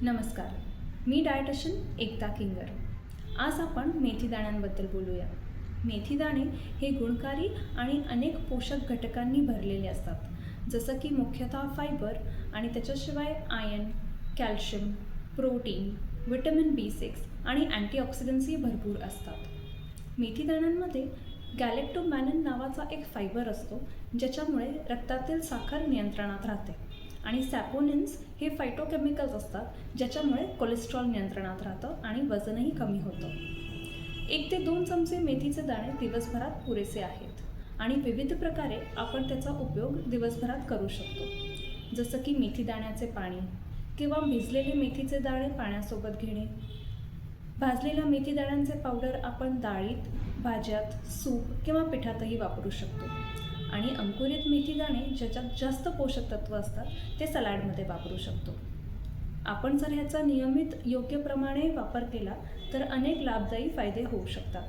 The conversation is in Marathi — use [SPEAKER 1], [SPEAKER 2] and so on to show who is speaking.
[SPEAKER 1] नमस्कार, मी डायटिशियन एकता किंगर. आज आपण मेथीदाण्यांबद्दल बोलूया. मेथीदाणे हे गुणकारी आणि अनेक पोषक घटकांनी भरलेले असतात, जसं की मुख्यतः फायबर आणि त्याच्याशिवाय iron, calcium, protein, vitamin B6 आणि अँटीऑक्सिडंट्सही भरपूर असतात. मेथीदाण्यांमध्ये गॅलेक्टोमॅनिन नावाचा एक फायबर असतो, ज्याच्यामुळे रक्तातील साखर नियंत्रणात राहते. आणि सॅपोनिन्स हे फायटोकेमिकल्स असतात, ज्याच्यामुळे कोलेस्ट्रॉल नियंत्रणात राहतं आणि वजनही कमी होतं. 1 ते 2 चमचे मेथीचे दाणे दिवसभरात पुरेसे आहेत आणि विविध प्रकारे आपण त्याचा उपयोग दिवसभरात करू शकतो. जसं की मेथीदाण्याचे पाणी किंवा भिजलेले मेथीचे दाणे पाण्यासोबत घेणे. भाजलेल्या मेथीदाण्यांचे पावडर आपण डाळीत, भाज्यात, सूप किंवा पिठातही वापरू शकतो. आणि अंकुरित मेथीदाणे ज्याच्यात जास्त पोषक तत्त्व असतात ते सलाडमध्ये वापरू शकतो. आपण जर ह्याचा नियमित योग्य प्रमाणे वापर केला तर अनेक लाभदायी फायदे होऊ शकतात.